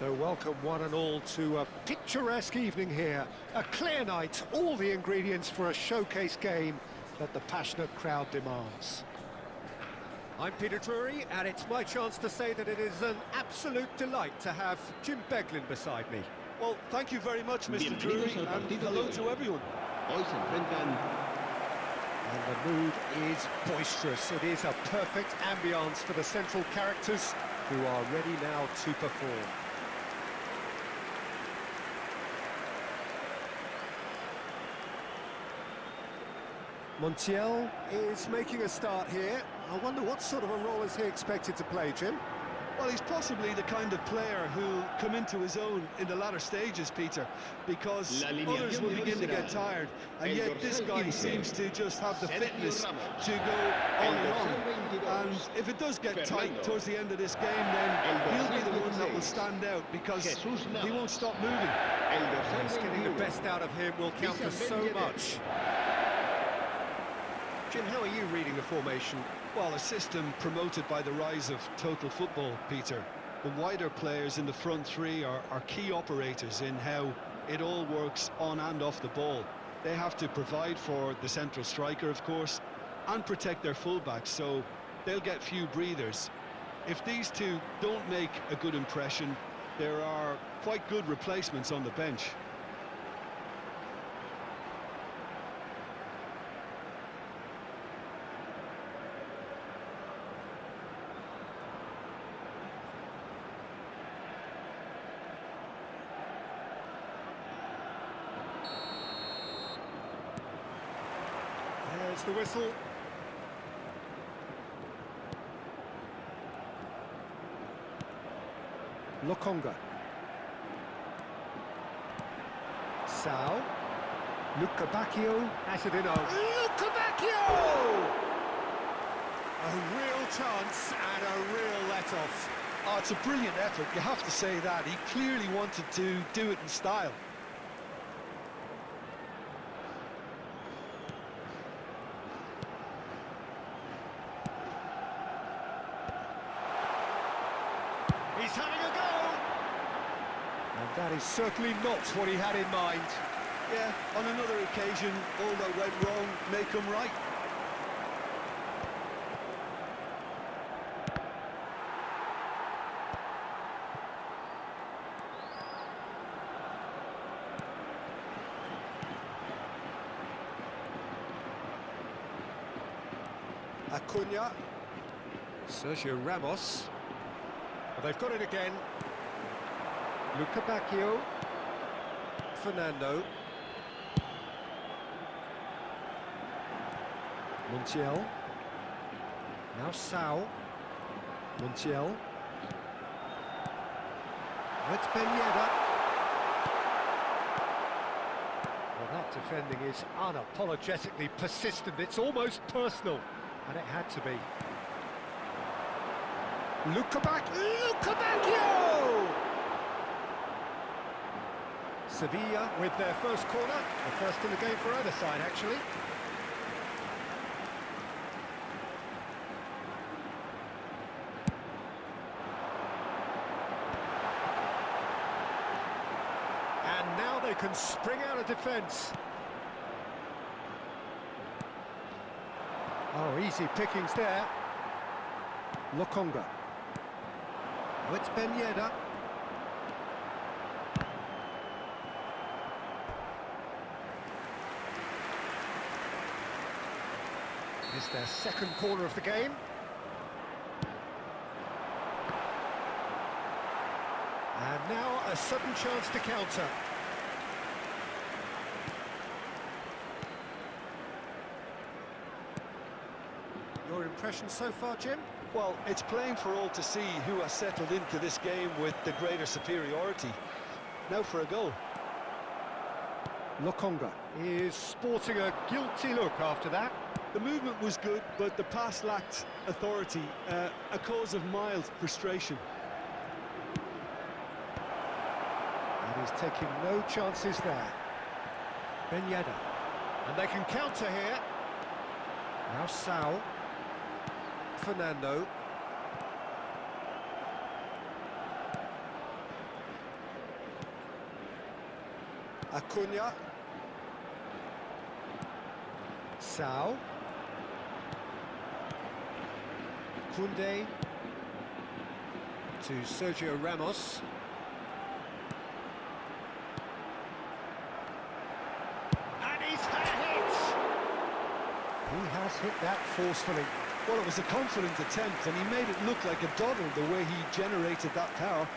So welcome one and all to a picturesque evening here. A clear night, all the ingredients for a showcase game that the passionate crowd demands. I'm Peter Drury, and it's my chance to say that it is an absolute delight to have Jim Beglin beside me. Well, thank you very much, Mr. Drury, and hello to everyone. And the mood is boisterous. It is a perfect ambience for the central characters who are ready now to perform. Montiel is making a start here. I wonder what sort of a role is he expected to play, Jim? Well, he's possibly the kind of player who'll come into his own in the latter stages, Peter, because others will begin to get tired, and yet this guy seems to just have the fitness to go on and on. And if it does get tight towards the end of this game, then he'll be the one that will stand out, because he won't stop moving. Yes, getting the best out of him will count for so much. Jim, how are you reading the formation? Well, a system promoted by the rise of total football, Peter. The wider players in the front three are key operators in how it all works on and off the ball. They have to provide for the central striker, of course, and protect their fullbacks, so they'll get few breathers. If these two don't make a good impression, there are quite good replacements on the bench. There's the whistle. Lokonga. Sao. Luca Bacchio has it in. Luca Bacchio! A real chance and a real let-off. Oh, it's a brilliant effort, you have to say that. He clearly wanted to do it in style. He's having a go! And that is certainly not what he had in mind. Yeah, on another occasion, all that went wrong may come right. Acuna. Sergio Ramos. Well, they've got it again. Luca Bacchio. Fernando. Montiel. Now Sao. Montiel. It's Ben Yedder. Defending is unapologetically persistent, it's almost personal, and it had to be. Lukebakio! Sevilla with their first corner, the first in the game for either side, actually. And now they can spring out of defence. Oh, easy pickings there. Lokonga. Oh, it's leyenda. It's their second corner of the game. And now a sudden chance to counter. Your impression so far, Jim? Well, it's plain for all to see who has settled into this game with the greater superiority. Now for a goal. Lokonga is sporting a guilty look after that. The movement was good, but the pass lacked authority, a cause of mild frustration. And he's taking no chances there. Leyenda. And they can counter here. Now Sao. Fernando. Acuna. Sao. Kunde. To Sergio Ramos. And he's had a hit! He has hit that forcefully. Well, it was a confident attempt, and he made it look like a doddle the way he generated that power.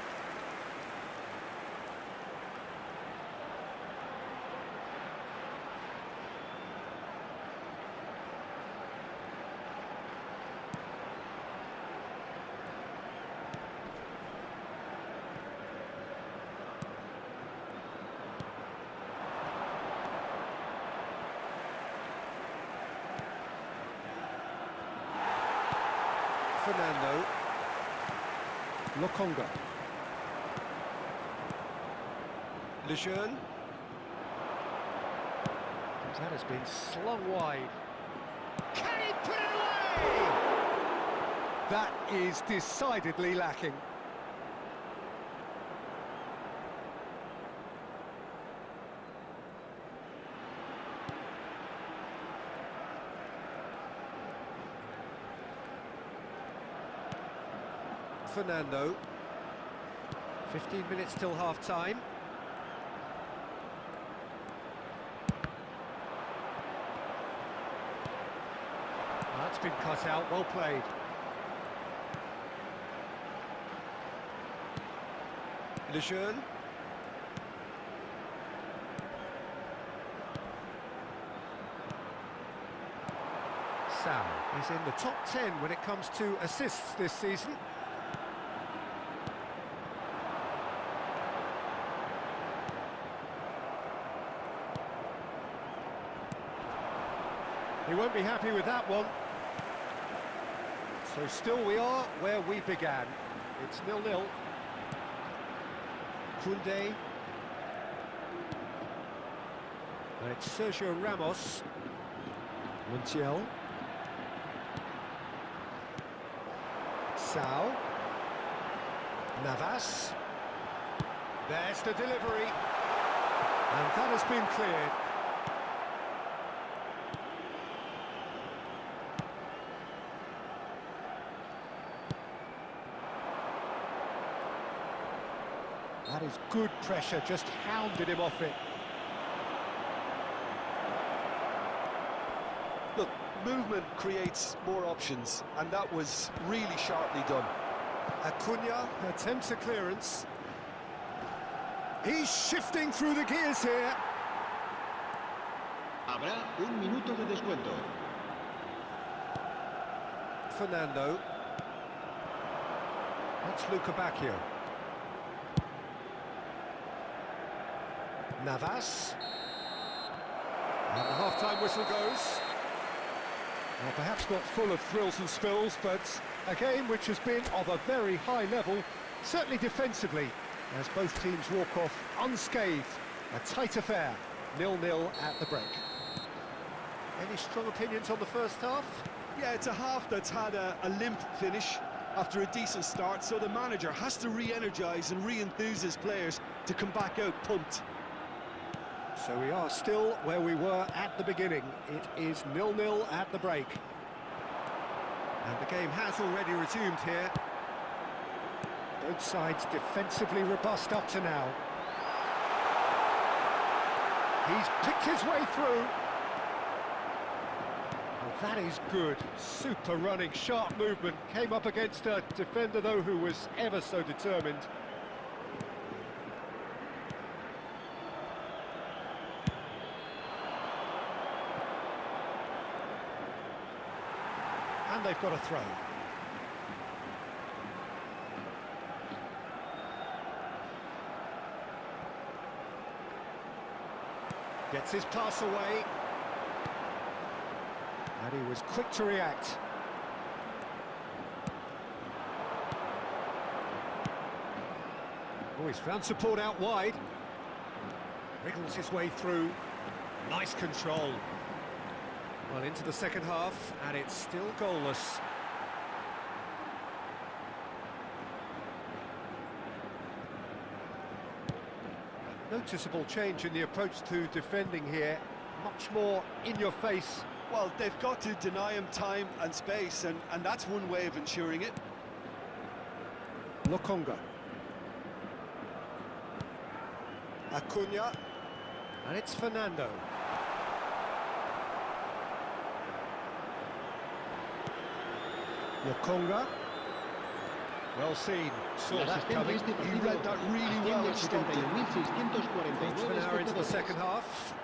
Fernando. Lokonga. Lejeune. That has been slung wide. Can he put it away? That is decidedly lacking. Fernando. 15 minutes till half-time. That's been cut out, well played. Lejeune. Sao is in the top 10 when it comes to assists this season. He won't be happy with that one. So still we are where we began. It's 0-0. Kunde. And it's Sergio Ramos. Montiel. Sao. Navas. There's the delivery. And that has been cleared. That is good pressure, just hounded him off it. Look, movement creates more options, and that was really sharply done. Acuna attempts a clearance. He's shifting through the gears here. Habrá un minuto de descuento. Fernando. That's Lukebakio. Navas. And the half-time whistle goes. Well, perhaps not full of thrills and spills, but a game which has been of a very high level, certainly defensively, as both teams walk off unscathed. A tight affair, 0-0 at the break. Any strong opinions on the first half? Yeah, it's a half that's had a limp finish after a decent start, so the manager has to re-energise and re-enthuse his players to come back out pumped. So we are still where we were at the beginning. It is 0-0 at the break. And the game has already resumed here. Both sides defensively robust up to now. He's picked his way through. Well, that is good. Super running, sharp movement. Came up against a defender, though, who was ever so determined. And they've got a throw. Gets his pass away. And he was quick to react. Oh, he's found support out wide. Wriggles his way through. Nice control. Well, into the second half, and it's still goalless. Noticeable change in the approach to defending here. Much more in your face. Well, they've got to deny him time and space, and that's one way of ensuring it. Lokonga. Acuna. And it's Fernando. Lokonga. Well seen. Saw that coming. He read that really well and stopped it. Half an hour into the second half.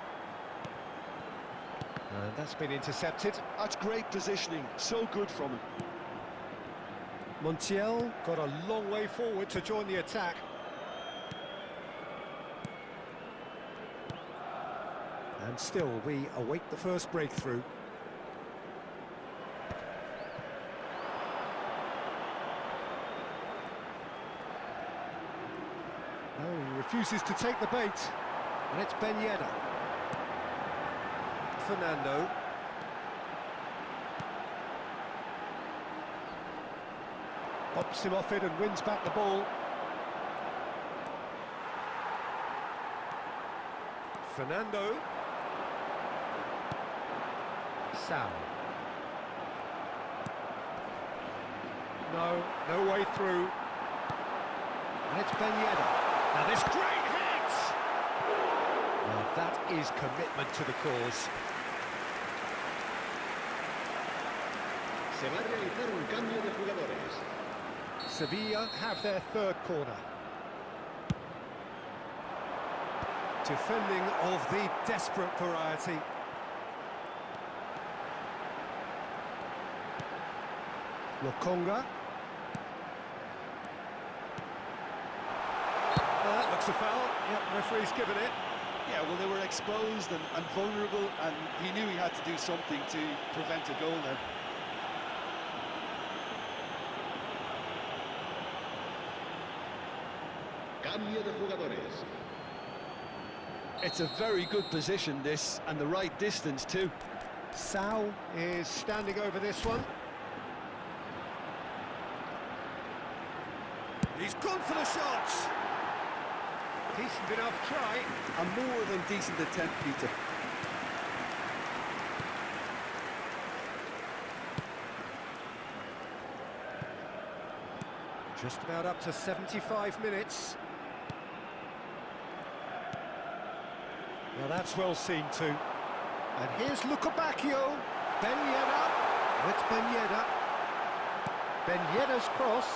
And that's been intercepted. That's great positioning. So good from him. Montiel got a long way forward to join the attack. And still, we await the first breakthrough. Oh, he refuses to take the bait. And it's Ben Yedder. Fernando. Pops him off it and wins back the ball. Fernando. Sal. No way through. And it's Ben Yedder. Now this great hit! Well, that is commitment to the cause. Se va a realizar un cambio de jugadores. Sevilla have their third corner. Defending of the desperate variety. Lokonga. That looks a foul. Yep, referee's given it. Yeah, well, they were exposed and vulnerable, and he knew he had to do something to prevent a goal there. Cambio de jugadores. It's a very good position, this, and the right distance too. Sal is standing over this one. He's gone for the shot. Decent enough try. A more than decent attempt, Peter. Just about up to 75 minutes. Now that's well seen too. And here's Lukabakio. Ben Yedder. It's Ben Yedder. Ben Yedder's cross.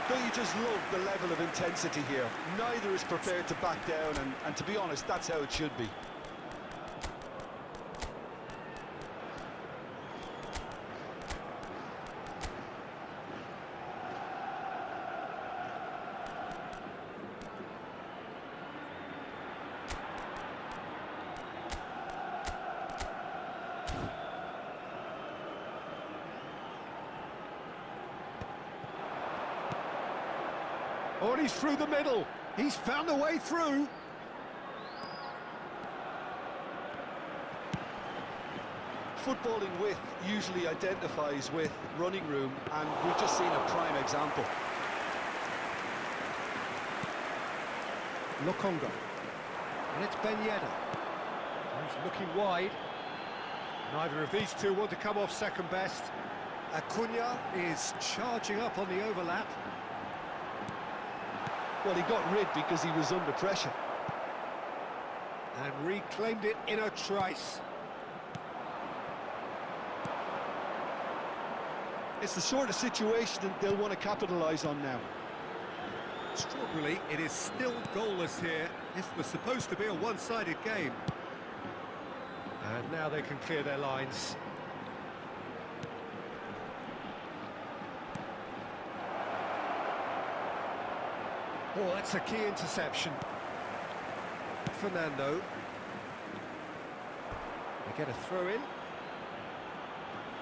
Don't you just love the level of intensity here? Neither is prepared to back down, and to be honest, that's how it should be. Oh, and he's through the middle. He's found a way through. Footballing width usually identifies with running room, and we've just seen a prime example. Lokonga. And it's Ben Yedder. He's looking wide. Neither of these two want to come off second best. Acuna is charging up on the overlap. Well, he got rid because he was under pressure. And reclaimed it in a trice. It's the sort of situation that they'll want to capitalise on now. Extraordinarily, it is still goalless here. This was supposed to be a one-sided game. And now they can clear their lines. Oh, that's a key interception. Fernando. They get a throw-in.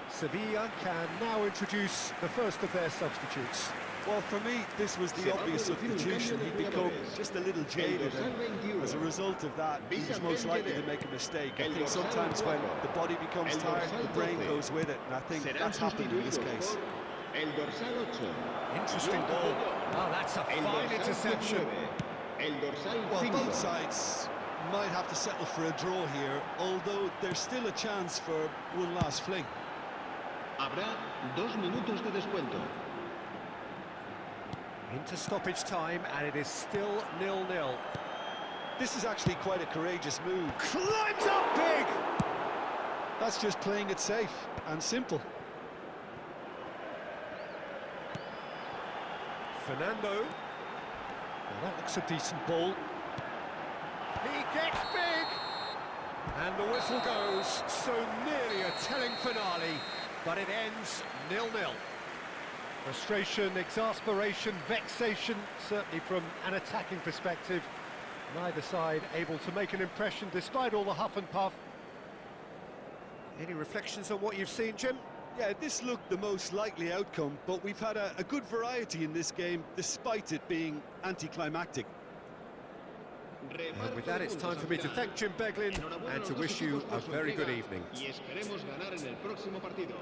Sevilla can now introduce the first of their substitutes. Well, for me, this was the obvious substitution. He'd become just a little jaded, and as a result of that, he was most likely to make a mistake. I think sometimes when the body becomes tired, the brain goes with it, and I think that's happened in this case. Interesting ball. Oh, that's a fine interception. Well, both sides might have to settle for a draw here, although there's still a chance for one last fling. Habrá 2 minutos de descuento. Into stoppage time, and it is still 0-0. This is actually quite a courageous move. Climbs up big! That's just playing it safe and simple. Fernando. Well, that looks a decent ball. He gets big! And the whistle goes. So nearly a telling finale, but it ends 0-0. Frustration, exasperation, vexation, certainly from an attacking perspective. Neither side able to make an impression despite all the huff and puff. Any reflections on what you've seen, Jim? Yeah, this looked the most likely outcome, but we've had a good variety in this game, despite it being anticlimactic. And with that, it's time for me to thank Jim Beglin and to wish you a very good evening. Y esperemos ganar en el próximo partido.